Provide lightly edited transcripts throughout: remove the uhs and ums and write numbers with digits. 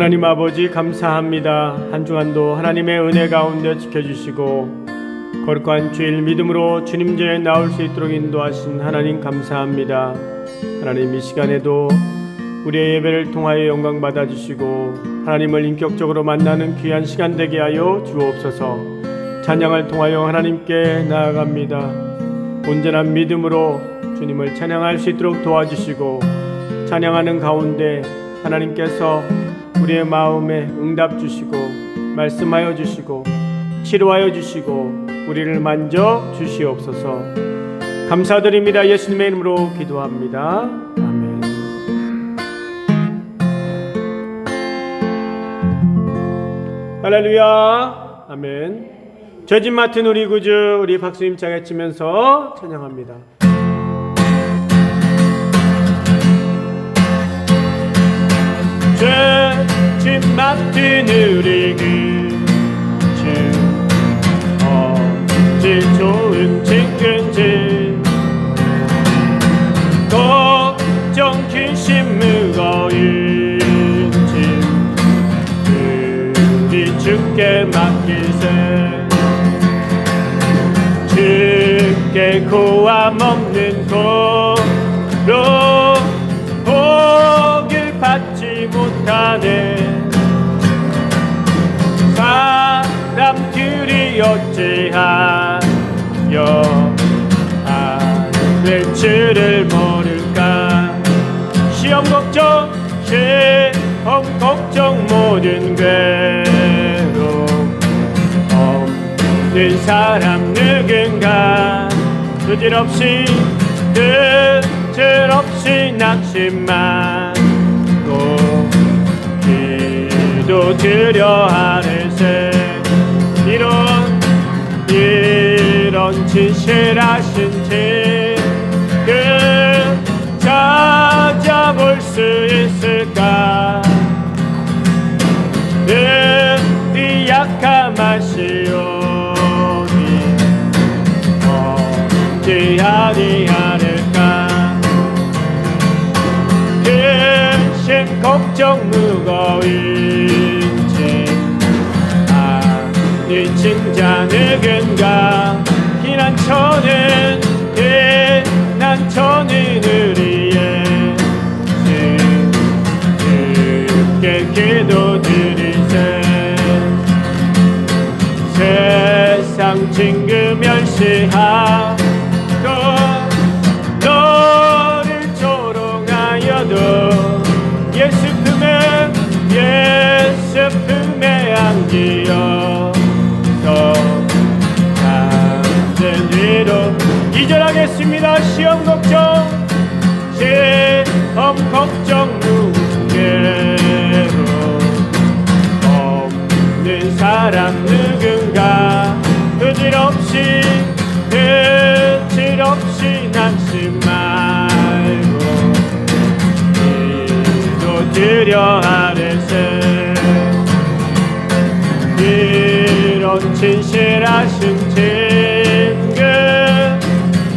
하나님 아버지 감사합니다. 한 주간도 하나님의 은혜 가운데 지켜주시고 거룩한 주일 믿음으로 주님 제에 나올 수 있도록 인도하신 하나님 감사합니다. 하나님 이 시간에도 우리의 예배를 통하여 영광 받아주시고 하나님을 인격적으로 만나는 귀한 시간 되게 하여 주옵소서. 찬양을 통하여 하나님께 나아갑니다. 온전한 믿음으로 주님을 찬양할 수 있도록 도와주시고 찬양하는 가운데 하나님께서 우리의 마음에 응답 주시고 말씀하여 주시고 치료하여 주시고 우리를 만져 주시옵소서. 감사드립니다. 예수님의 이름으로 기도합니다. 아멘. 할렐루야. 아멘. 죄짐 맡은 우리 구주 우리 박수 힘차게 치면서 찬양합니다. 죄짐 맡은 우리 구주 어찌 좋은 친구인지 걱정 근심 무거운지 우리 주께 맡기세. 주께 고함 없는 고로 복을 받지 못하네. 사람들이 어찌하여 될 줄을 모를까. 시험 걱정 모든 괴로움 없는 사람 누군가. 그질없이 낙심만 기도드려 하늘새. 이런 진실하신 그 찾아볼 수 있을까. 이 약함하시오니 어찌 아니하를까. 근심 걱정 무거운지 아니 진짜 누군가. 피난처는 우리의 주께 기도드리세. 세상 친구 멸시하고 너를 조롱하여도 예수 품에 안기어서 담든 위로. 2절 하겠습니다. 시험 걱정 무게로 없는 사람 누군가. 그질없이 낙심 말고 기도드려 하늘새. 이런 진실하신 친구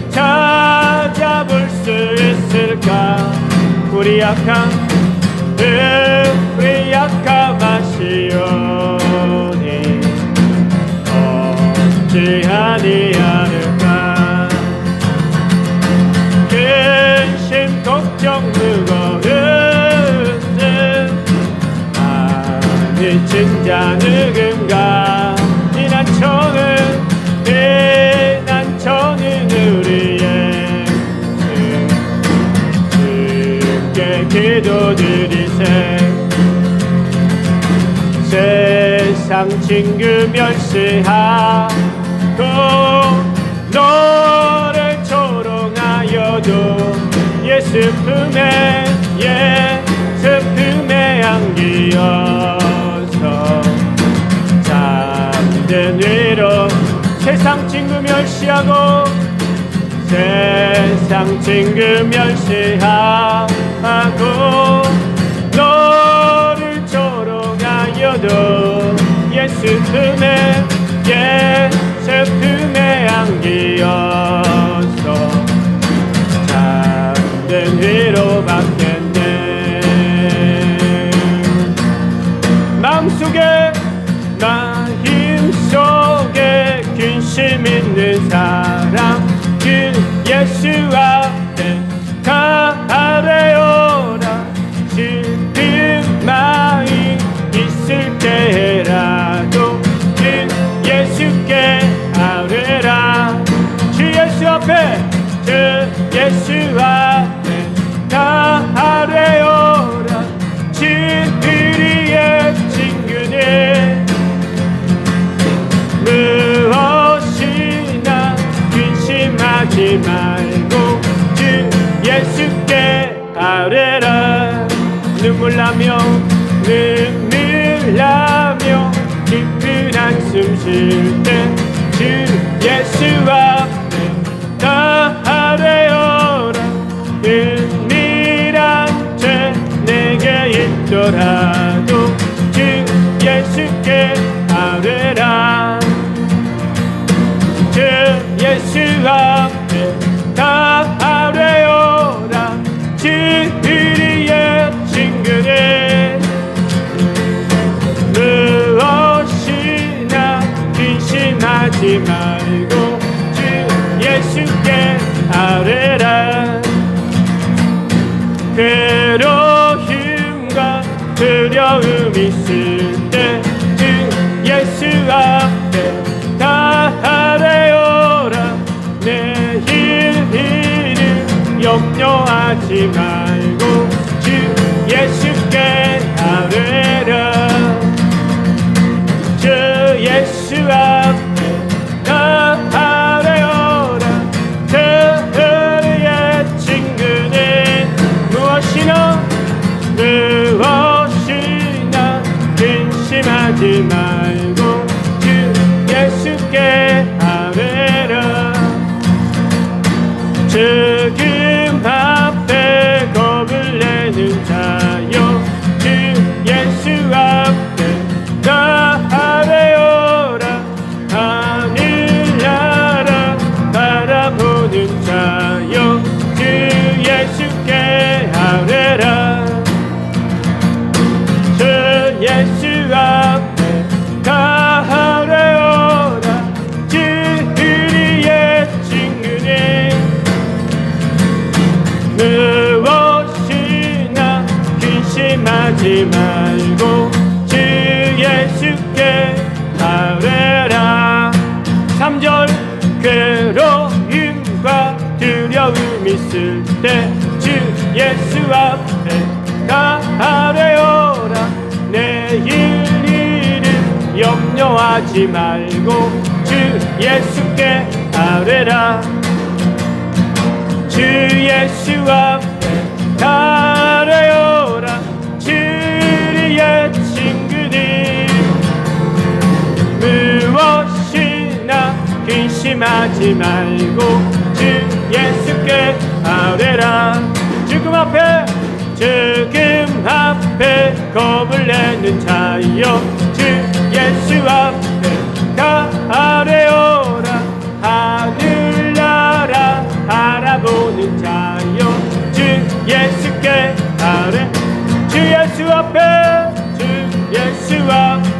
찾아볼 수 있을까. 우리 약함하시오니 어찌 아니하를까. 근심 걱정 무거운지 아니 진짜 누군가. 피난처는 우리의 주께 기도드리세. 세상 친구 멸시하고 너를 조롱하여도 예수 품에 안기어서 잠든 위로. 세상 친구 멸시하고 너를 조롱하여도 예수 품에 안기어서 잠든 위로 받겠네. 예수께 마음속에 근심 있는 사람 그 예수 앞에 가래요라. 슬픈 마음 있을 때라도 그 예수께 아뢰라. 주 예수 앞에 주 예수 앞에 가래요라. 진리의 친구네 무엇이나 근심하지 말고 주 예수께 아뢰라. 눈물 나며 깊은 한숨 쉴 때 주 예수 앞에 다 아뢰어라. 은밀한 죄 내게 있더라도 주 예수께 아뢰라. 주 예수 앞에 다 아뢰어라. 진리의 친구네 무엇이나 근심하지 말고 주 예수께 아뢰라. 괴로움과 두려움 있을 때 주 예수 앞에 다 아뢰어라. 내일을 염려하지 말고 주 예수께 아뢰라. 주 예수 앞에 다 아뢰어라. 그의 친구는 무엇이나 근심하지 말고 주 예수께 아뢰라. 지금 앞에 겁을 내는 자여 주 예수 앞에 다 아뢰어라. 하늘나라 바라보는 자여 주 예수께 아뢰라. 주 예수 앞에 다 아뢰어라. 진리의 친구네 무엇이나 근심하지 말고 주 예수께 아뢰라. 3절 괴로움과 두려움 있을 때 주 예수 앞에 다 아뢰어라. 내일 일은 염려하지 말고 주 예수께 아뢰라. 주 예수 앞에 다 아뢰어라. 진리의 친구들 무엇이나 근심하지 말고 주 예수께 아뢰라. 지금 앞에 겁을 내는 자여 주 예수 앞에 다 아뢰어라. 하늘나라 바라보는 자여 주 예수께 아뢰. 주 예수 앞에 주 예수 앞에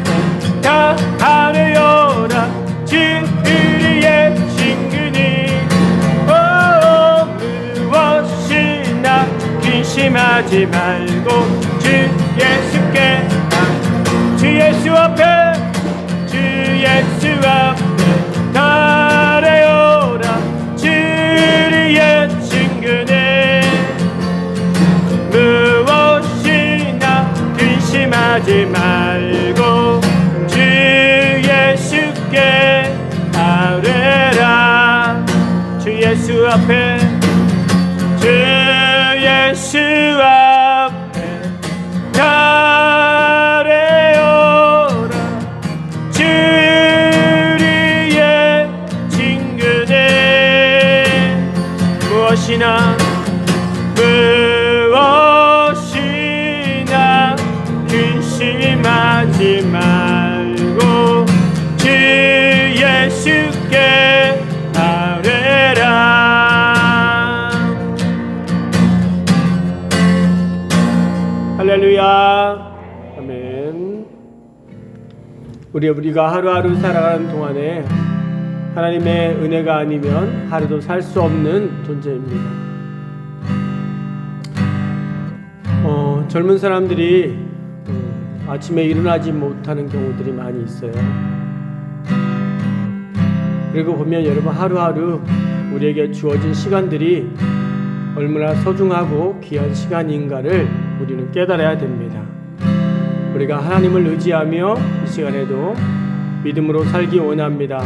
다 아뢰어라. 진리의 친구니 무엇이나 근심하지 말고 주 예수께 주 예수 앞에 주 예수 앞에 다 아뢰어라. 진리의 친구네 무엇이나 근심하지 말고 주 예수께 아뢰라. 주 예수 앞에 주 예수 앞에 다 아뢰어라. 진리의 친구네 무엇이나 근심하지 말고 주 예수께 아뢰라. 할렐루야. 아멘. 우리가 하루하루 살아가는 동안에 하나님의 은혜가 아니면 하루도 살 수 없는 존재입니다. 젊은 사람들이 아침에 일어나지 못하는 경우들이 많이 있어요. 그리고 보면 여러분, 하루하루 우리에게 주어진 시간들이 얼마나 소중하고 귀한 시간인가를 우리는 깨달아야 됩니다. 우리가 하나님을 의지하며 이 시간에도 믿음으로 살기 원합니다.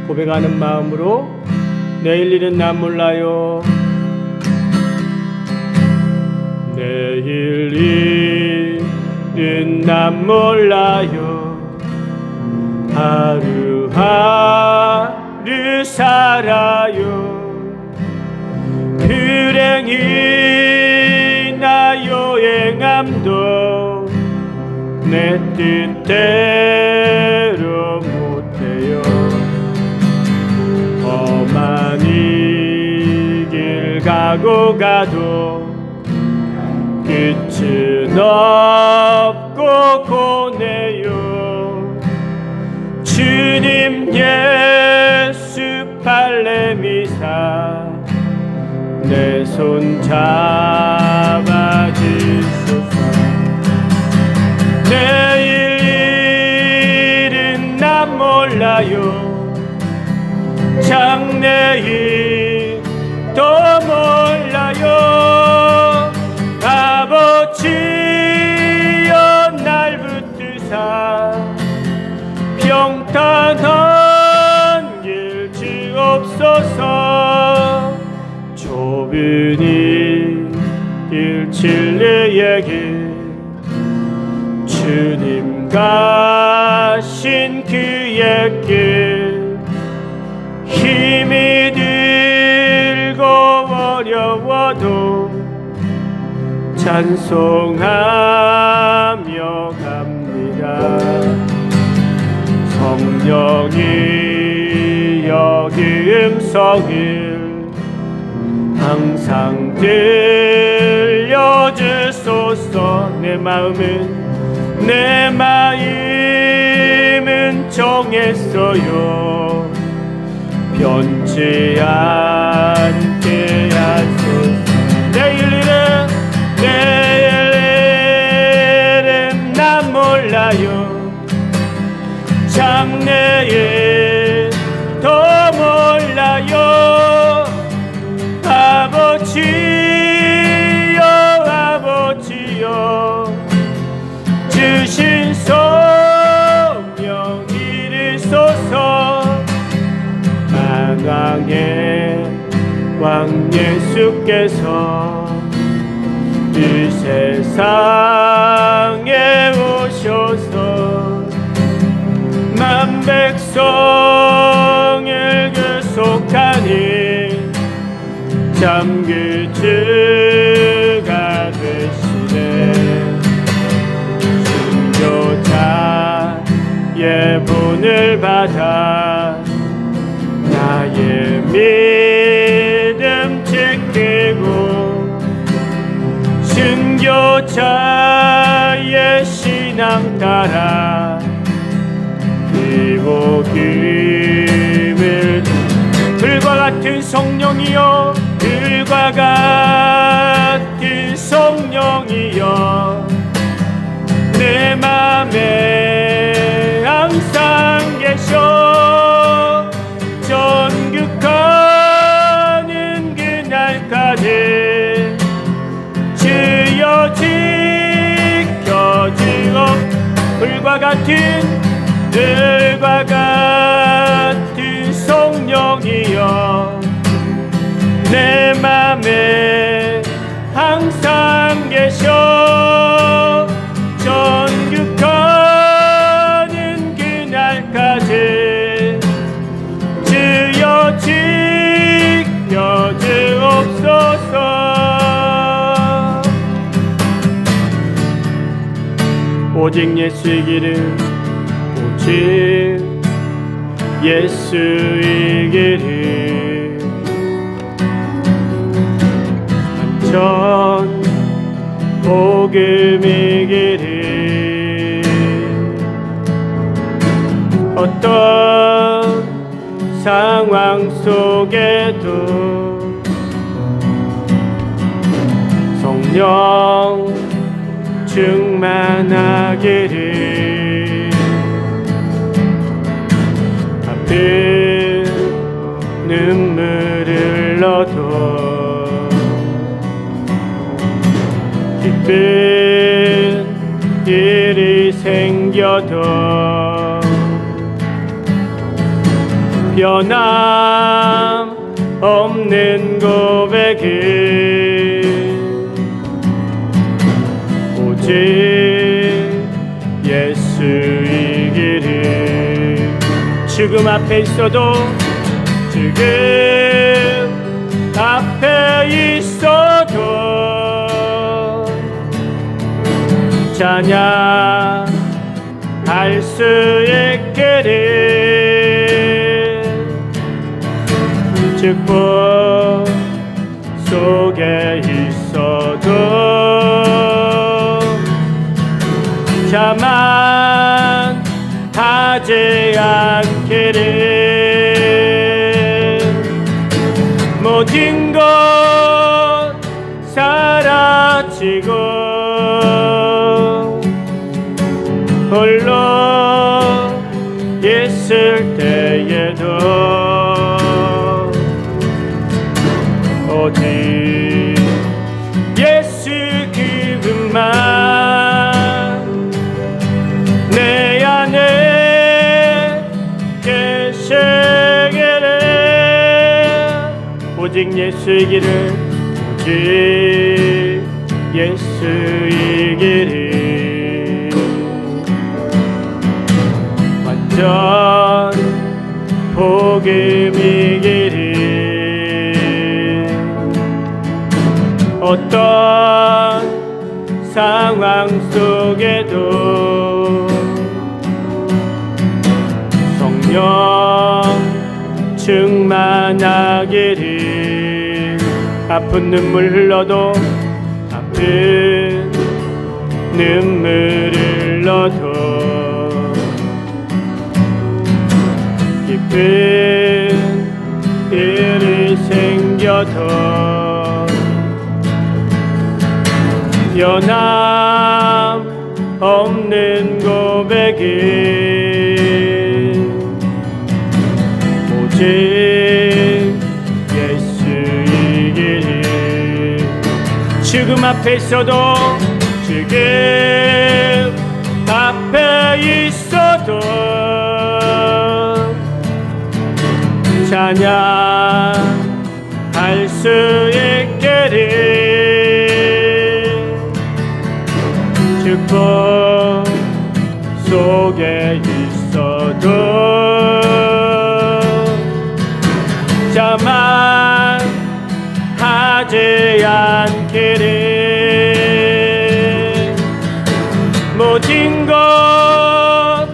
고백하는 마음으로 내일 일은 난 몰라요. 내일 일은 난 몰라요. 하루하루 살아요. 불행이나 여행함도 내 뜻대로 못해요. 험한 이 길 가고 가도 끝은 없고 고뇌요. 주님 예수 발레미사 내 손 잡아주소서. 내일 일은 난 몰라요. 장래일 또 몰라요. 아버지여 날 붙드사 평탄한 길 주옵소서. 좁은 이 진리의 길 주님 가신 그의 길 힘이 들고 어려워도 찬송하며 갑니다. 성령이 여기 음성을 항상 들려주소서. 내 마음은 정했어요. 변치 않게 하소서. 내일 일은 난 몰라요. 장래일 더 몰라요. 아버지여 주신 성령 이르소서. 만왕의 왕 예수께서 이 세상에 오셔서 만 백성을 구속하니 참 그 주가 되시네. 순교자의 본을 받아 나의 믿음 지키고 순교자의 신앙 따라 기복임을. 불과 같은 성령이여, 불과 같은 성령이여, 내 맘에 항상 계셔. 전국하는 그날까지 주여 지켜주옵. 불과 같은 성령이여, 내 맘에 항상 계셔. 전국하는 그날까지 주여 지켜주옵소서. 오직 예수의 길을, 오직 예수의 길을, 완전 복음의 길을 어떤 상황 속에도 성령 충만하기를 아픈 눈물을 흘러도 기쁜 일이 생겨도 변함없는 고백은 오직 예수이기를. 죽음 앞에 있어도 죽음 앞에 있어도 찬양할 수 있기를. 축복 속에 있어도 자만하지 않기를. 모든 것 사라지고 홀로 있을 때에도 오직 예수 그분만 내 안에 계시기를. 오직 예수이기를. 오직 예수이기를. 완전 복음이기를. 어떤 상황 속에도 성령 충만하기를. 아픈 눈물 흘러도 아픈 눈물을 흘러도 기쁜 일이 생겨도 변함없는 고백은 오직 예수이기를. 죽음 앞에 있어도 죽음 앞에 있어도 찬양할 수 있기를. 축복 속에 있어도 자만하지 않기를. 모든 것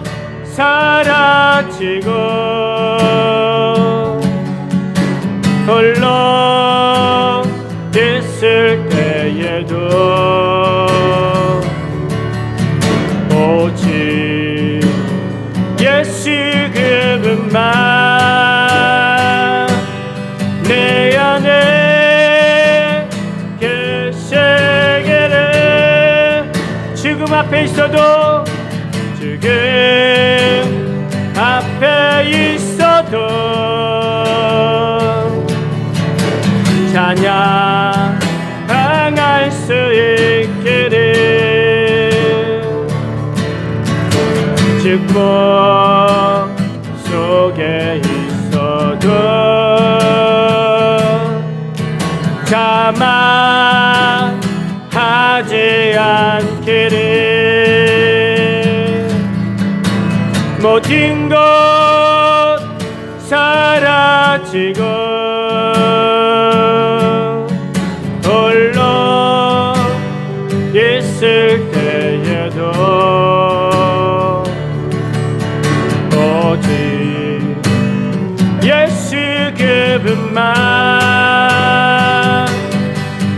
사라지고 홀로 있을 때에도 오직 예수 그분만 내 안에 계시기를. 죽음 앞에 있어도 죽음 앞에 있어도 찬양할 수 있기를. 축복 속에 있어도 자만하지 않기를. 모든 것 사라지고 홀로 있을 때에도 오직 예수 그분만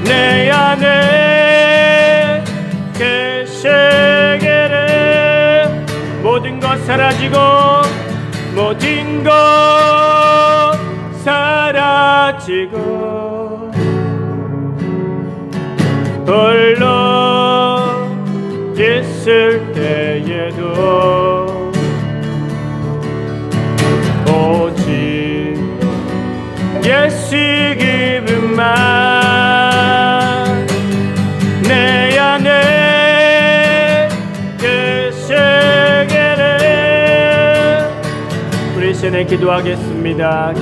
내 안에 계시기를. 모든 것 사라지고 모든 것 사라지고 홀로 있을 때에도 오직 예수 기쁨만 내 안에 계시기를. 우리 시간에 기도하겠습니다.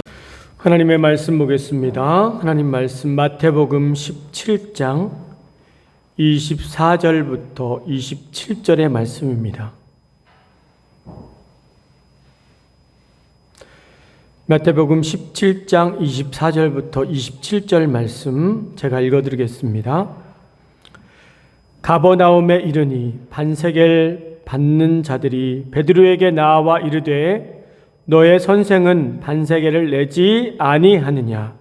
하나님의 말씀 보겠습니다. 하나님 말씀 마태복음 17장 24절부터 27절의 말씀입니다. 마태복음 17장 24절부터 27절 말씀 제가 읽어드리겠습니다. 가버나움에 이르니 반세겔 받는 자들이 베드로에게 나와 이르되 너의 선생은 반세겔을 내지 아니하느냐.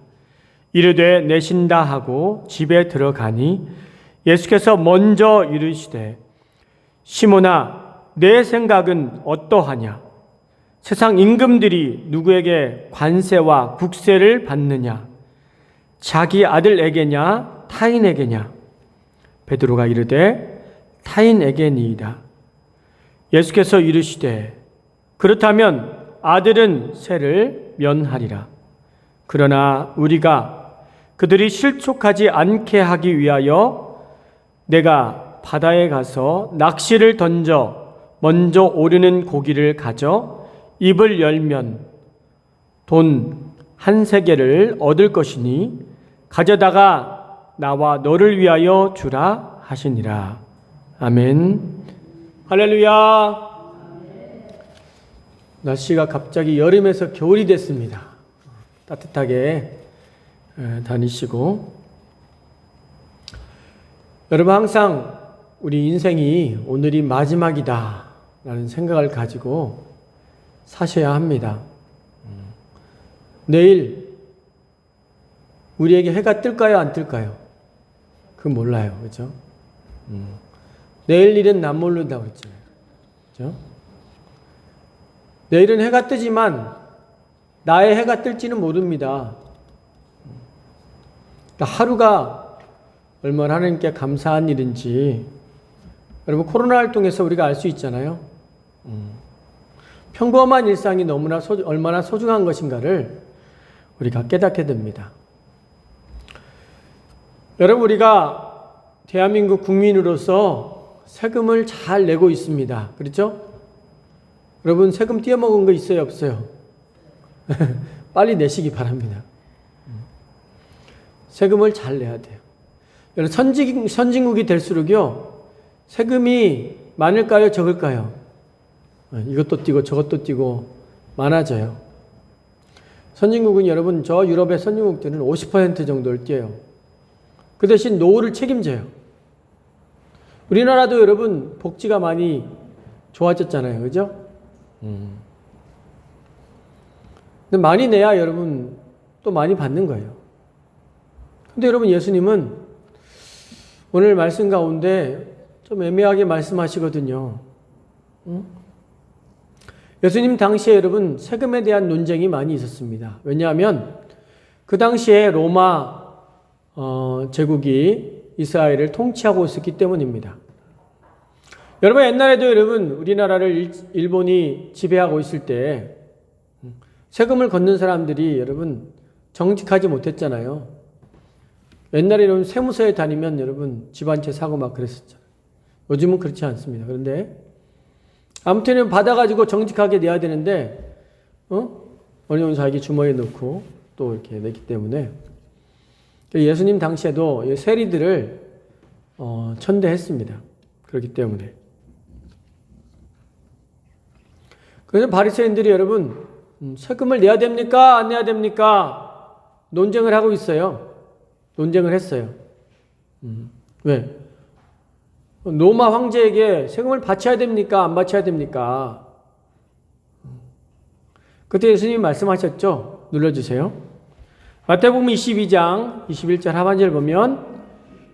이르되 내신다 하고 집에 들어가니 예수께서 먼저 이르시되 시몬아 내 생각은 어떠하냐. 세상 임금들이 누구에게 관세와 국세를 받느냐. 자기 아들에게냐 타인에게냐. 베드로가 이르되 타인에게니이다. 예수께서 이르시되 그렇다면 아들은 세를 면하리라. 그러나 우리가 그들이 실족하지 않게 하기 위하여 내가 바다에 가서 낚시를 던져 먼저 오르는 고기를 가져 입을 열면 돈 한 세겔을 얻을 것이니 가져다가 나와 너를 위하여 주라 하시니라. 아멘. 할렐루야. 날씨가 갑자기 여름에서 겨울이 됐습니다. 따뜻하게 다니시고. 여러분 항상 우리 인생이 오늘이 마지막이다 라는 생각을 가지고 사셔야 합니다. 내일 우리에게 해가 뜰까요 안 뜰까요? 그건 몰라요. 그렇죠? 내일 일은 남 모른다고 그랬잖아요. 그렇죠? 내일은 해가 뜨지만 나의 해가 뜰지는 모릅니다. 하루가 얼마나 하나님께 감사한 일인지 여러분 코로나를 통해서 우리가 알 수 있잖아요. 평범한 일상이 너무나 얼마나 소중한 것인가를 우리가 깨닫게 됩니다. 여러분 우리가 대한민국 국민으로서 세금을 잘 내고 있습니다. 그렇죠? 여러분 세금 떼어먹은 거 있어요 없어요? 빨리 내시기 바랍니다. 세금을 잘 내야 돼요. 여러분 선진국이 될수록요 세금이 많을까요 적을까요? 이것도 띄고 저것도 띄고 많아져요. 선진국은 여러분 저 유럽의 선진국들은 50% 정도를 떼요. 그 대신 노후를 책임져요. 우리나라도 여러분 복지가 많이 좋아졌잖아요. 그죠? 근데 많이 내야 여러분 또 많이 받는 거예요. 근데 여러분 예수님은 오늘 말씀 가운데 좀 애매하게 말씀하시거든요. 예수님 당시에 여러분 세금에 대한 논쟁이 많이 있었습니다. 왜냐하면 그 당시에 로마 제국이 이스라엘을 통치하고 있었기 때문입니다. 여러분 옛날에도 여러분 우리나라를 일본이 지배하고 있을 때 세금을 걷는 사람들이 여러분 정직하지 못했잖아요. 옛날에 여러분 세무서에 다니면 여러분 집 한 채 사고 막 그랬었잖아요. 요즘은 그렇지 않습니다. 그런데 아무튼 받아가지고 정직하게 내야 되는데 어느 정도 자기 주머니에 넣고 또 이렇게 냈기 때문에 예수님 당시에도 세리들을 천대했습니다. 그렇기 때문에 그래서 바리새인들이 여러분 세금을 내야 됩니까? 안 내야 됩니까? 논쟁을 하고 있어요. 논쟁을 했어요. 왜? 로마 황제에게 세금을 바쳐야 됩니까? 안 바쳐야 됩니까? 그때 예수님이 말씀하셨죠? 눌러주세요. 마태복음 22장 21절 하반절 보면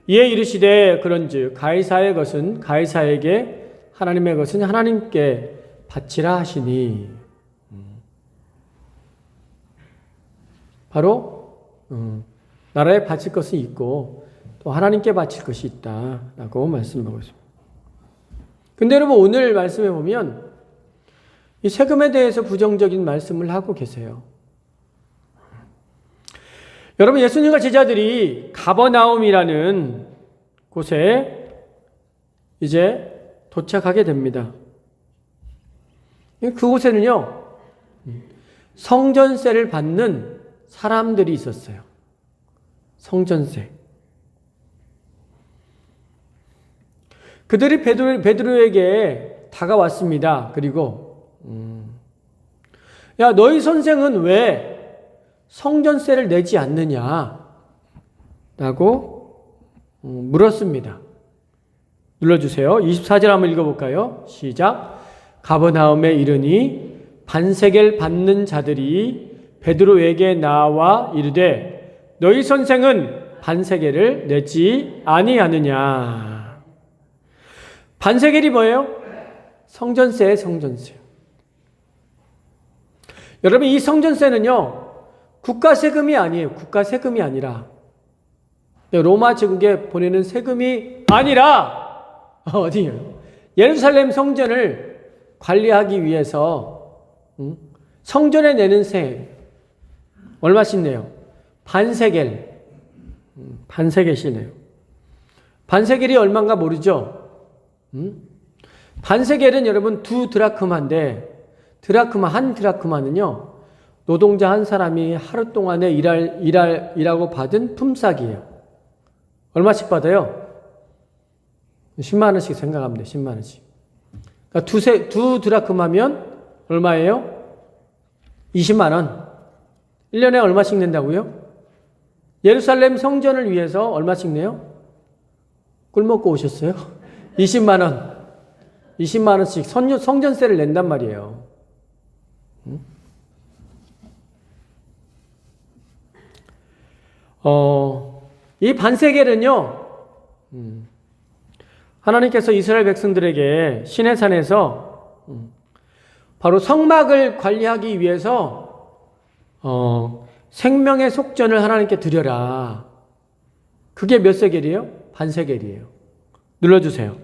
이에 이르시되 그런즉 가이사의 것은 가이사에게 하나님의 것은 하나님께 바치라 하시니. 바로 나라에 바칠 것이 있고 또 하나님께 바칠 것이 있다라고 말씀하고 있습니다. 근데 여러분 오늘 말씀에 보면 이 세금에 대해서 부정적인 말씀을 하고 계세요. 여러분 예수님과 제자들이 가버나움이라는 곳에 이제 도착하게 됩니다. 그곳에는요 성전세를 받는 사람들이 있었어요. 성전세. 그들이 베드로에게 다가왔습니다. 그리고 야 너희 선생은 왜 성전세를 내지 않느냐? 라고 물었습니다. 눌러주세요. 24절 한번 읽어볼까요? 시작. 가버나움에 이르니 반세겔 받는 자들이 베드로에게 나와 이르되 너희 선생은 반세겔을 내지 아니하느냐? 반세겔이 뭐예요? 성전세예요, 성전세. 여러분 이 성전세는요 국가 세금이 아니에요. 국가 세금이 아니라 로마 제국에 보내는 세금이 아니라 어디예요? 예루살렘 성전을 관리하기 위해서 성전에 내는 세 얼마씩 내요? 반세겔. 반세겔이네요. 반세겔이 얼마인가 모르죠? 반세겔은 여러분 2드라크마인데 한 드라크마는요 노동자 한 사람이 하루 동안에 일하고 받은 품삯이에요. 얼마씩 받아요? 10만 원씩 생각하면 돼요. 10만 원씩. 그러니까 두 드라크마면 얼마예요? 20만 원. 1년에 얼마씩 낸다고요? 예루살렘 성전을 위해서 얼마씩 내요? 꿀 먹고 오셨어요? 20만 원. 20만 원씩 성전세를 낸단 말이에요. 이 반세겔은요, 하나님께서 이스라엘 백성들에게 시내산에서 바로 성막을 관리하기 위해서 생명의 속전을 하나님께 드려라. 그게 몇 세겔이에요? 반세겔이에요. 눌러주세요.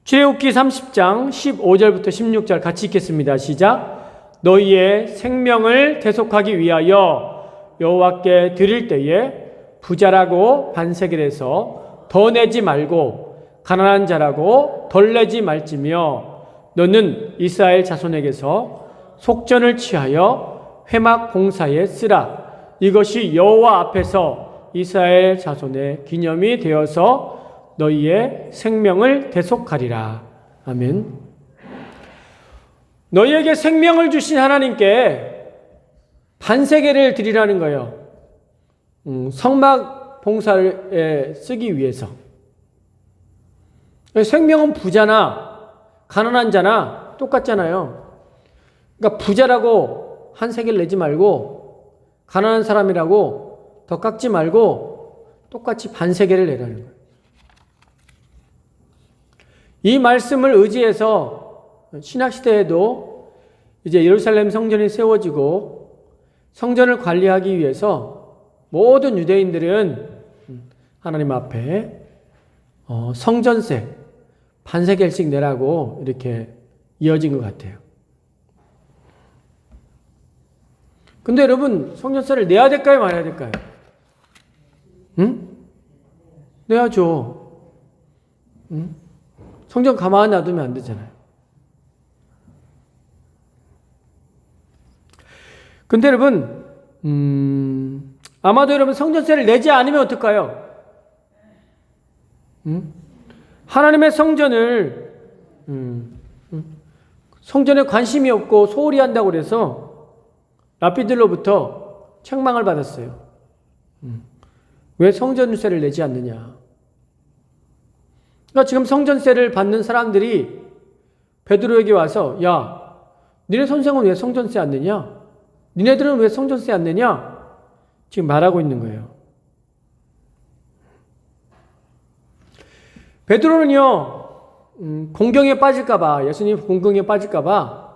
출애굽기 30장 15절부터 16절 같이 읽겠습니다. 시작. 너희의 생명을 대속하기 위하여 여호와께 드릴 때에 부자라고 반세겔에서 더 내지 말고 가난한 자라고 덜 내지 말지며 너는 이스라엘 자손에게서 속전을 취하여 회막 봉사에 쓰라. 이것이 여호와 앞에서 이스라엘 자손의 기념이 되어서 너희의 생명을 대속하리라. 아멘. 너희에게 생명을 주신 하나님께 반세겔을 드리라는 거예요. 성막 봉사에 쓰기 위해서. 생명은 부자나 가난한 자나 똑같잖아요. 그러니까 부자라고 한 세겔 내지 말고 가난한 사람이라고 더 깎지 말고 똑같이 반세겔을 내라는 거예요. 이 말씀을 의지해서 신약시대에도 이제 예루살렘 성전이 세워지고 성전을 관리하기 위해서 모든 유대인들은 하나님 앞에 성전세 반세겔씩 내라고 이렇게 이어진 것 같아요. 근데 여러분 성전세를 내야 될까요? 말아야 될까요? 응? 내야죠. 응? 성전 가만히 놔두면 안 되잖아요. 근데 여러분, 아마도 여러분 성전세를 내지 않으면 어떨까요? 하나님의 성전을, 성전에 관심이 없고 소홀히 한다고 그래서 랍비들로부터 책망을 받았어요. 왜 성전세를 내지 않느냐? 그러니까 지금 성전세를 받는 사람들이 베드로에게 와서 야, 니네 선생은 왜 성전세 안 내냐? 니네들은 왜 성전세 안 내냐? 지금 말하고 있는 거예요. 베드로는요, 공경에 빠질까봐, 예수님 공경에 빠질까봐,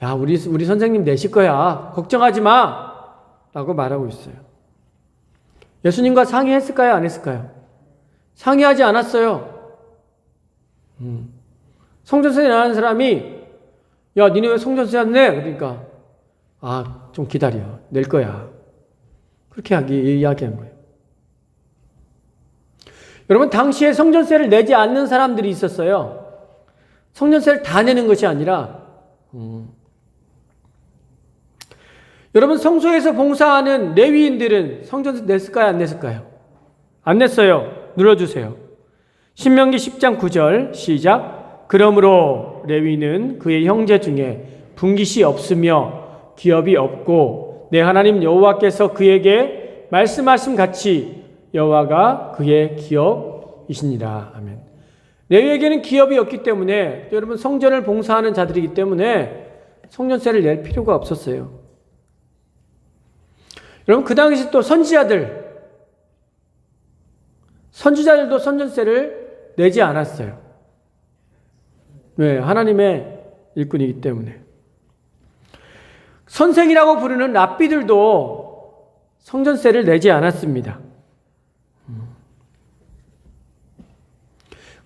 야, 우리 선생님 내실 거야. 걱정하지 마. 라고 말하고 있어요. 예수님과 상의했을까요? 안 했을까요? 상의하지 않았어요. 성전세 내라는 사람이 야, 니네 왜 성전세 안 내? 그러니까 좀 기다려. 낼 거야. 그렇게 이야기한 거예요. 여러분, 당시에 성전세를 내지 않는 사람들이 있었어요. 성전세를 다 내는 것이 아니라 여러분, 성소에서 봉사하는 레위인들은 성전세 냈을까요? 안 냈을까요? 안 냈어요. 눌러주세요. 신명기 10장 9절 시작. 그러므로 레위는 그의 형제 중에 분깃이 없으며 기업이 없고 내 하나님 여호와께서 그에게 말씀하신 같이 여호와가 그의 기업이시니라. 아멘. 레위에게는 기업이 없기 때문에 또 여러분 성전을 봉사하는 자들이기 때문에 성전세를 낼 필요가 없었어요. 여러분, 그 당시 또 선지자들도 성전세를 내지 않았어요. 왜? 하나님의 일꾼이기 때문에. 선생이라고 부르는 랍비들도 성전세를 내지 않았습니다.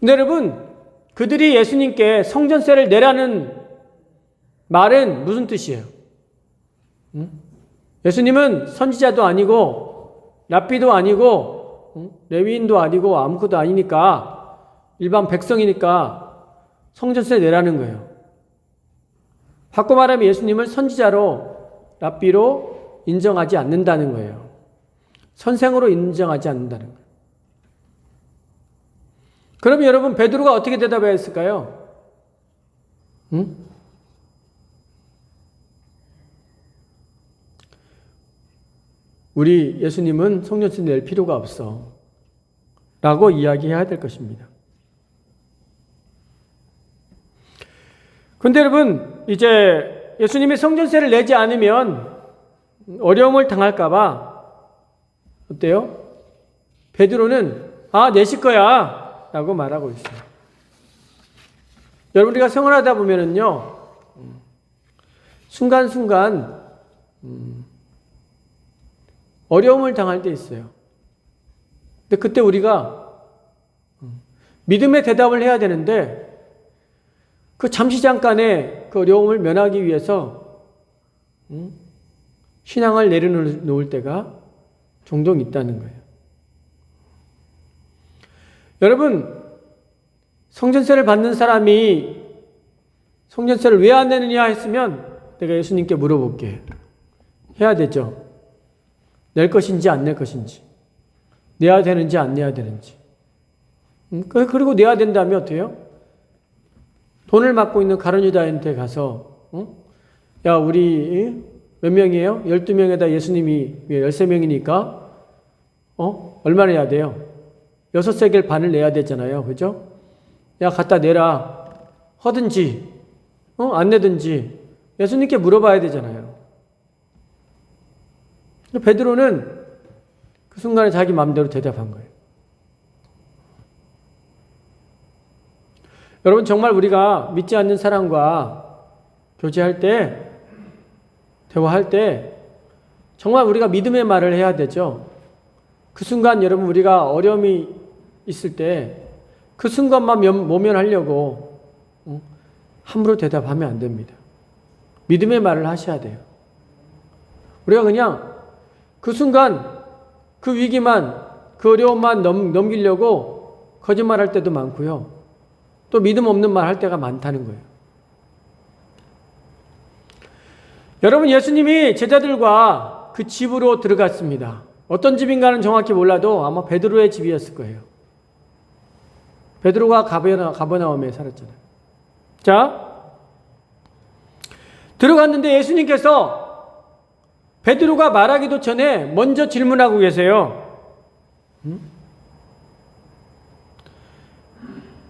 근데 여러분, 그들이 예수님께 성전세를 내라는 말은 무슨 뜻이에요? 예수님은 선지자도 아니고 랍비도 아니고 레위인도 아니고 아무것도 아니니까 일반 백성이니까 성전세 내라는 거예요. 바꿔 말하면 예수님을 선지자로 랍비로 인정하지 않는다는 거예요. 선생으로 인정하지 않는다는 거예요. 그럼 여러분, 베드로가 어떻게 대답했을까요? 우리 예수님은 성전세 낼 필요가 없어 라고 이야기해야 될 것입니다. 그런데 여러분, 이제 예수님이 성전세를 내지 않으면 어려움을 당할까 봐 어때요? 베드로는 내실 거야 라고 말하고 있어요. 여러분, 우리가 생활하다 보면은요, 순간순간 어려움을 당할 때 있어요. 근데 그때 우리가 믿음의 대답을 해야 되는데 그 잠시 잠깐의 그 어려움을 면하기 위해서 신앙을 내려놓을 때가 종종 있다는 거예요. 여러분, 성전세를 받는 사람이 성전세를 왜 안 내느냐 했으면 내가 예수님께 물어볼게. 해야 되죠. 낼 것인지 안 낼 것인지, 내야 되는지 안 내야 되는지. 그리고 내야 된다면 어때요? 돈을 맡고 있는 가룟유다한테 가서 야, 우리 몇 명이에요? 12명에다 예수님이 13명이니까 얼마 내야 돼요? 6세겔 반을 내야 되잖아요. 그죠? 야, 갖다 내라. 하든지 안 내든지 예수님께 물어봐야 되잖아요. 베드로는 그 순간에 자기 마음대로 대답한 거예요. 여러분, 정말 우리가 믿지 않는 사람과 교제할 때, 대화할 때 정말 우리가 믿음의 말을 해야 되죠. 그 순간 여러분, 우리가 어려움이 있을 때 그 순간만 모면하려고 함부로 대답하면 안 됩니다. 믿음의 말을 하셔야 돼요. 우리가 그냥 그 순간 그 위기만, 그 어려움만 넘기려고 거짓말할 때도 많고요. 또 믿음 없는 말 할 때가 많다는 거예요. 여러분, 예수님이 제자들과 그 집으로 들어갔습니다. 어떤 집인가는 정확히 몰라도 아마 베드로의 집이었을 거예요. 베드로가 가버나움에 살았잖아요. 자, 들어갔는데 예수님께서 베드로가 말하기도 전에 먼저 질문하고 계세요.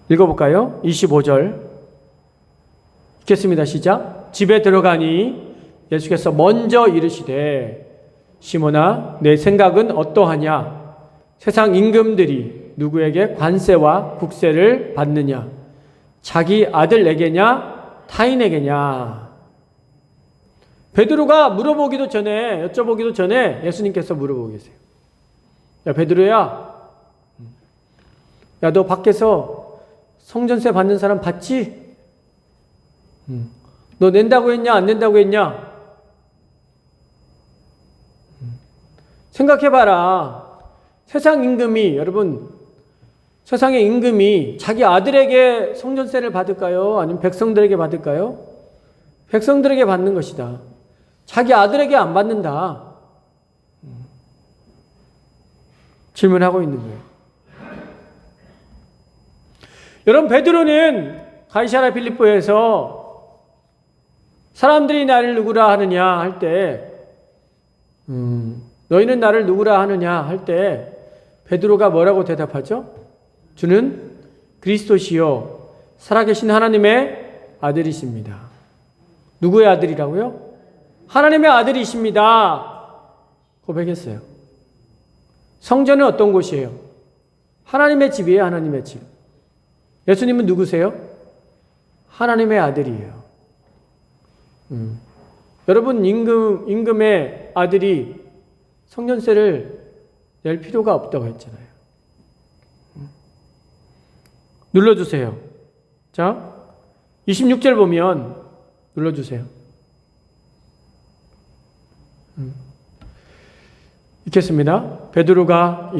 읽어볼까요? 25절 읽겠습니다. 시작. 집에 들어가니 예수께서 먼저 이르시되 시몬아, 내 생각은 어떠하냐? 세상 임금들이 누구에게 관세와 국세를 받느냐? 자기 아들에게냐? 타인에게냐? 베드로가 물어보기도 전에, 여쭤보기도 전에 예수님께서 물어보고 계세요. 야, 베드로야. 야, 너 밖에서 성전세 받는 사람 봤지? 너 낸다고 했냐? 안 낸다고 했냐? 생각해봐라. 세상 임금이, 여러분, 세상의 임금이 자기 아들에게 성전세를 받을까요? 아니면 백성들에게 받을까요? 백성들에게 받는 것이다. 자기 아들에게 안 받는다. 질문하고 있는 거예요. 여러분, 베드로는 가이사랴 빌립보에서 사람들이 나를 누구라 하느냐 할 때, 너희는 나를 누구라 하느냐 할 때 베드로가 뭐라고 대답하죠? 주는 그리스도시요 살아계신 하나님의 아들이십니다. 누구의 아들이라고요? 하나님의 아들이십니다. 고백했어요. 성전은 어떤 곳이에요? 하나님의 집이에요. 하나님의 집. 예수님은 누구세요? 하나님의 아들이에요. 여러분, 임금의 아들이 성전세를 낼 필요가 없다고 했잖아요. 눌러주세요. 자, 26절 보면 눌러주세요. 읽겠습니다. 베드로가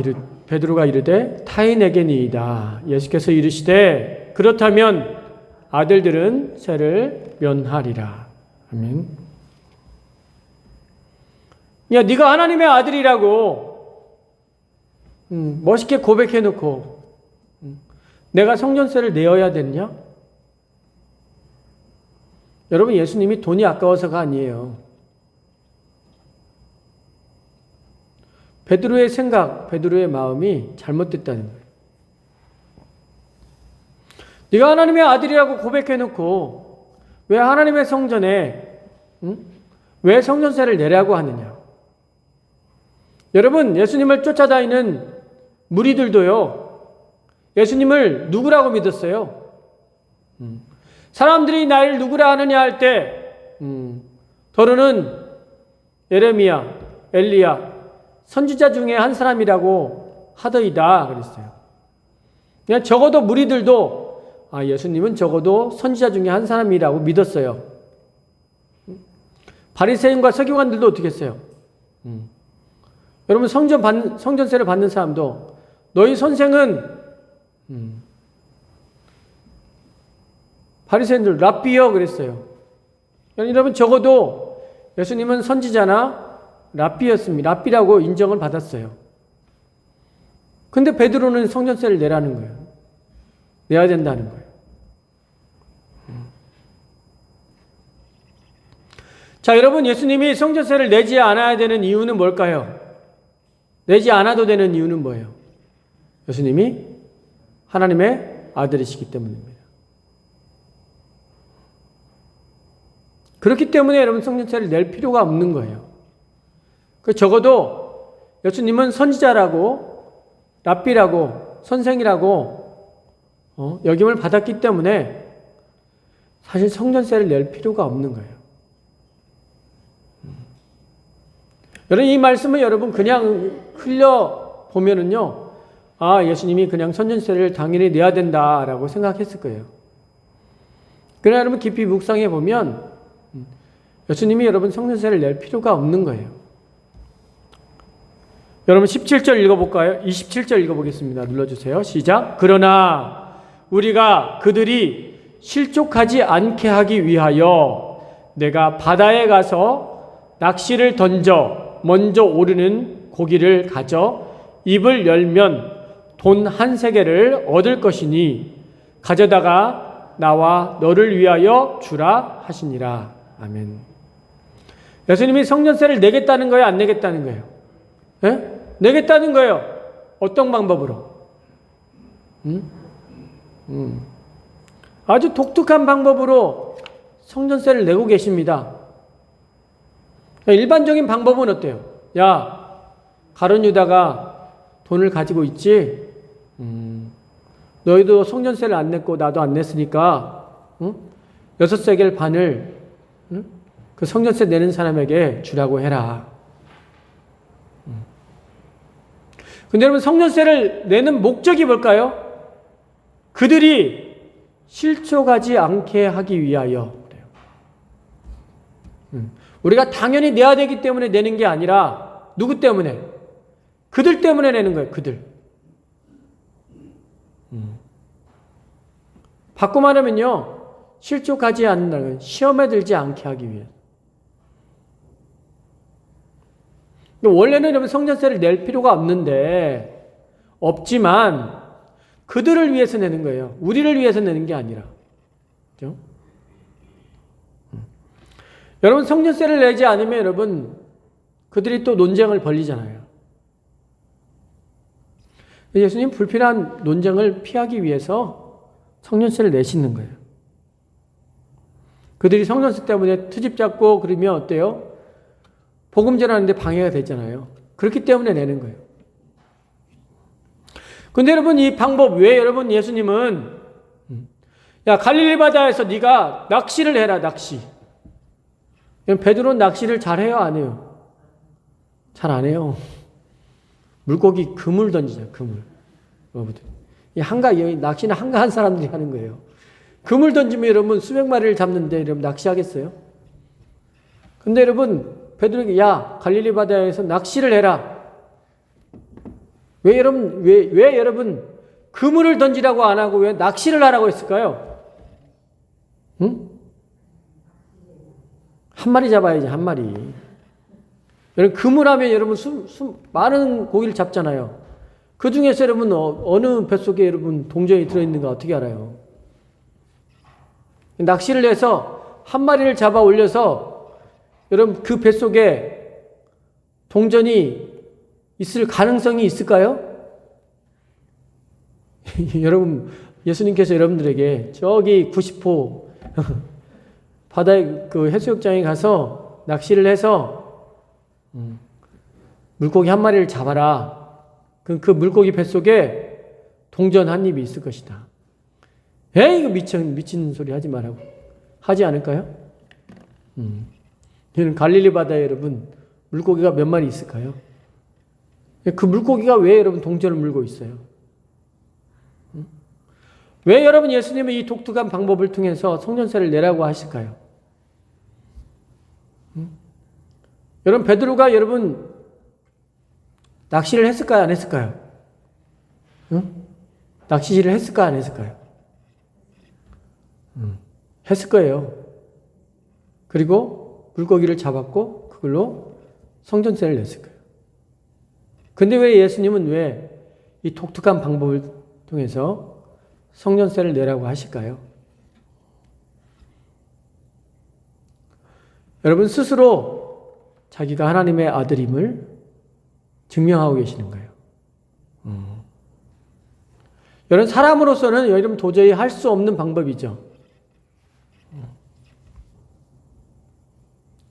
이르되 타인에게니이다. 예수께서 이르시되 그렇다면 아들들은 세를 면하리라. 아멘. 야, 네가 하나님의 아들이라고 멋있게 고백해놓고 내가 성전세를 내어야 되느냐? 여러분, 예수님이 돈이 아까워서가 아니에요. 베드로의 생각, 베드로의 마음이 잘못됐다는 거예요. 네가 하나님의 아들이라고 고백해놓고 왜 하나님의 성전에 왜 성전세를 내라고 하느냐? 여러분, 예수님을 쫓아다니는 무리들도요, 예수님을 누구라고 믿었어요? 사람들이 나를 누구라 하느냐 할 때, 더러는 예레미야, 엘리야, 선지자 중에 한 사람이라고 하더이다 그랬어요. 그냥 적어도 무리들도 예수님은 적어도 선지자 중에 한 사람이라고 믿었어요. 바리새인과 서기관들도 어떻게 했어요? 여러분, 성전세를 받는 사람도 너희 선생은 바리새인들 랍비여 그랬어요. 여러분, 적어도 예수님은 선지자나 랍비였습니다. 랍비라고 인정을 받았어요. 근데 베드로는 성전세를 내라는 거예요. 내야 된다는 거예요. 자, 여러분, 예수님이 성전세를 내지 않아야 되는 이유는 뭘까요? 내지 않아도 되는 이유는 뭐예요? 예수님이 하나님의 아들이시기 때문입니다. 그렇기 때문에 여러분, 성전세를 낼 필요가 없는 거예요. 적어도 예수님은 선지자라고, 랍비라고, 선생이라고 여김을 받았기 때문에 사실 성전세를 낼 필요가 없는 거예요. 여러분, 이 말씀을 여러분 그냥 흘려보면은요, 예수님이 그냥 성전세를 당연히 내야 된다라고 생각했을 거예요. 그러나 여러분, 깊이 묵상해 보면 예수님이 여러분 성전세를 낼 필요가 없는 거예요. 여러분, 17절 읽어볼까요? 27절 읽어보겠습니다. 눌러주세요. 시작. 그러나 우리가 그들이 실족하지 않게 하기 위하여 내가 바다에 가서 낚시를 던져 먼저 오르는 고기를 가져 입을 열면 돈 한 세겔을 얻을 것이니 가져다가 나와 너를 위하여 주라 하시니라. 아멘. 예수님이 성전세를 내겠다는 거예요? 안 내겠다는 거예요? 예? 내겠다는 거예요. 어떤 방법으로? 아주 독특한 방법으로 성전세를 내고 계십니다. 일반적인 방법은 어때요? 야, 가룟 유다가 돈을 가지고 있지? 너희도 성전세를 안 냈고 나도 안 냈으니까 6세겔 반을 그 성전세 내는 사람에게 주라고 해라. 근데 여러분 성전세를 내는 목적이 뭘까요? 그들이 실족하지 않게 하기 위하여 그래요. 우리가 당연히 내야 되기 때문에 내는 게 아니라 누구 때문에? 그들 때문에 내는 거예요. 그들. 바꿔 말하면요. 실족하지 않는다는 시험에 들지 않게 하기 위해. 원래는 여러분 성전세를 낼 필요가 없지만 그들을 위해서 내는 거예요. 우리를 위해서 내는 게 아니라. 그렇죠? 여러분 성전세를 내지 않으면 여러분 그들이 또 논쟁을 벌이잖아요. 예수님 불필요한 논쟁을 피하기 위해서 성전세를 내시는 거예요. 그들이 성전세 때문에 트집 잡고 그러면 어때요? 복음 전하는데 방해가 되잖아요. 그렇기 때문에 내는 거예요. 근데 여러분 이 방법 왜 여러분 예수님은 야 갈릴리 바다에서 네가 낚시를 해라 낚시. 베드로는 낚시를 잘해요 안 해요? 잘 안 해요. 물고기 그물 던지잖아요. 그물. 낚시는 한가한 사람들이 하는 거예요. 그물 던지면 여러분 수백 마리를 잡는데 여러분 낚시하겠어요? 근데 여러분 베드로에게 야 갈릴리 바다에서 낚시를 해라. 왜 여러분 그물을 던지라고 안 하고 왜 낚시를 하라고 했을까요? 응? 한 마리 잡아야지 한 마리. 여러분 그물하면 여러분 많은 고기를 잡잖아요. 그 중에서 여러분 어느 뱃속에 여러분 동전이 들어있는가 어떻게 알아요? 낚시를 해서 한 마리를 잡아 올려서 여러분 그 뱃속에 동전이 있을 가능성이 있을까요? 여러분 예수님께서 여러분들에게 저기 90호 바다에 그 해수욕장에 가서 낚시를 해서 물고기 한 마리를 잡아라. 그 물고기 뱃속에 동전 한 입이 있을 것이다. 에이 이거 미친 소리 하지 말라고 하지 않을까요? 이는 갈릴리 바다에 여러분 물고기가 몇 마리 있을까요? 그 물고기가 왜 여러분 동전을 물고 있어요? 왜 여러분 예수님은 이 독특한 방법을 통해서 성전세를 내라고 하실까요? 여러분 베드로가 여러분 낚시를 했을까요? 안 했을까요? 낚시질을 했을까요? 안 했을까요? 했을 거예요. 그리고 물고기를 잡았고 그걸로 성전세를 냈을 거예요. 근데 왜 예수님은 왜 이 독특한 방법을 통해서 성전세를 내라고 하실까요? 여러분 스스로 자기가 하나님의 아들임을 증명하고 계시는 거예요. 여러분 사람으로서는 여러분 도저히 할 수 없는 방법이죠.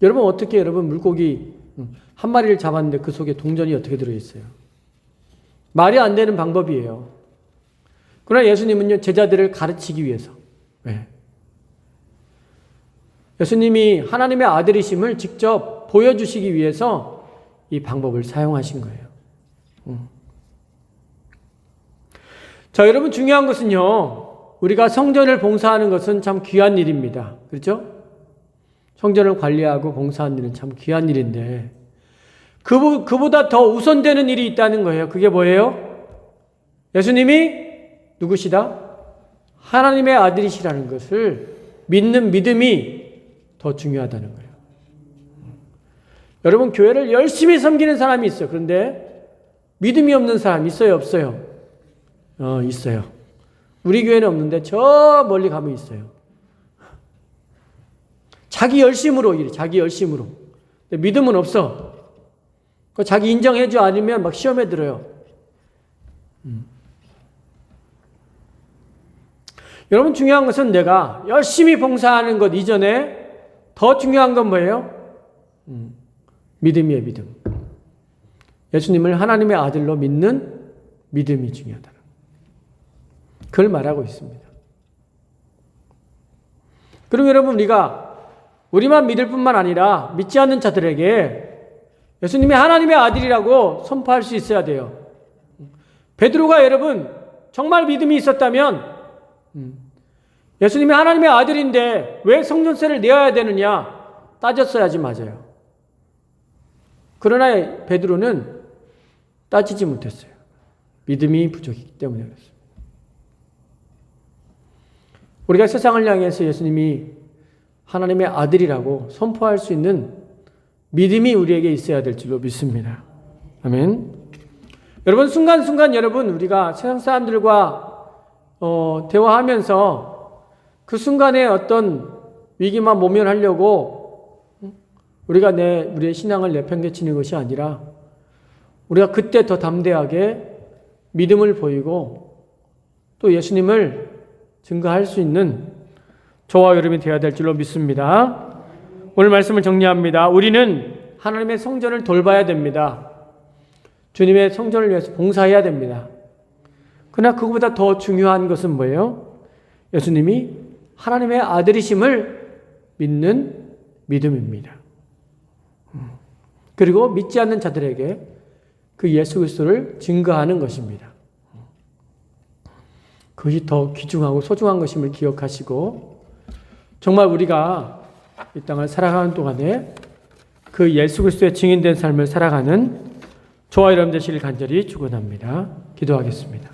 여러분 어떻게 여러분 물고기 한 마리를 잡았는데 그 속에 동전이 어떻게 들어있어요? 말이 안 되는 방법이에요. 그러나 예수님은요 제자들을 가르치기 위해서 예수님이 하나님의 아들이심을 직접 보여주시기 위해서 이 방법을 사용하신 거예요. 자 여러분 중요한 것은요 우리가 성전을 봉사하는 것은 참 귀한 일입니다. 그렇죠? 성전을 관리하고 봉사하는 일은 참 귀한 일인데 그보다 더 우선되는 일이 있다는 거예요. 그게 뭐예요? 예수님이 누구시다? 하나님의 아들이시라는 것을 믿는 믿음이 더 중요하다는 거예요. 여러분 교회를 열심히 섬기는 사람이 있어요. 그런데 믿음이 없는 사람 있어요? 없어요? 있어요. 우리 교회는 없는데 저 멀리 가면 있어요. 자기 열심으로 일해. 자기 열심으로. 근데 믿음은 없어. 자기 인정해줘 아니면 막 시험에 들어요. 여러분 중요한 것은 내가 열심히 봉사하는 것 이전에 더 중요한 건 뭐예요? 믿음이에요. 믿음. 예수님을 하나님의 아들로 믿는 믿음이 중요하다. 그걸 말하고 있습니다. 그럼 여러분 우리가 우리만 믿을 뿐만 아니라 믿지 않는 자들에게 예수님이 하나님의 아들이라고 선포할 수 있어야 돼요. 베드로가 여러분 정말 믿음이 있었다면 예수님이 하나님의 아들인데 왜 성전세를 내어야 되느냐 따졌어야지 맞아요. 그러나 베드로는 따지지 못했어요. 믿음이 부족했기 때문에 그렇습니다. 우리가 세상을 향해서 예수님이 하나님의 아들이라고 선포할 수 있는 믿음이 우리에게 있어야 될 줄로 믿습니다. 아멘. 여러분 순간순간 여러분 우리가 세상 사람들과 대화하면서 그 순간에 어떤 위기만 모면하려고 우리가 우리의 신앙을 내팽개치는 것이 아니라 우리가 그때 더 담대하게 믿음을 보이고 또 예수님을 증거할 수 있는 저와 여러분이 되어야 될 줄로 믿습니다. 오늘 말씀을 정리합니다. 우리는 하나님의 성전을 돌봐야 됩니다. 주님의 성전을 위해서 봉사해야 됩니다. 그러나 그것보다 더 중요한 것은 뭐예요? 예수님이 하나님의 아들이심을 믿는 믿음입니다. 그리고 믿지 않는 자들에게 그 예수 그리스도를 증거하는 것입니다. 그것이 더 귀중하고 소중한 것임을 기억하시고 정말 우리가 이 땅을 살아가는 동안에 그 예수 그리스도의 증인된 삶을 살아가는 저와 여러분 되시길 간절히 축원합니다. 기도하겠습니다.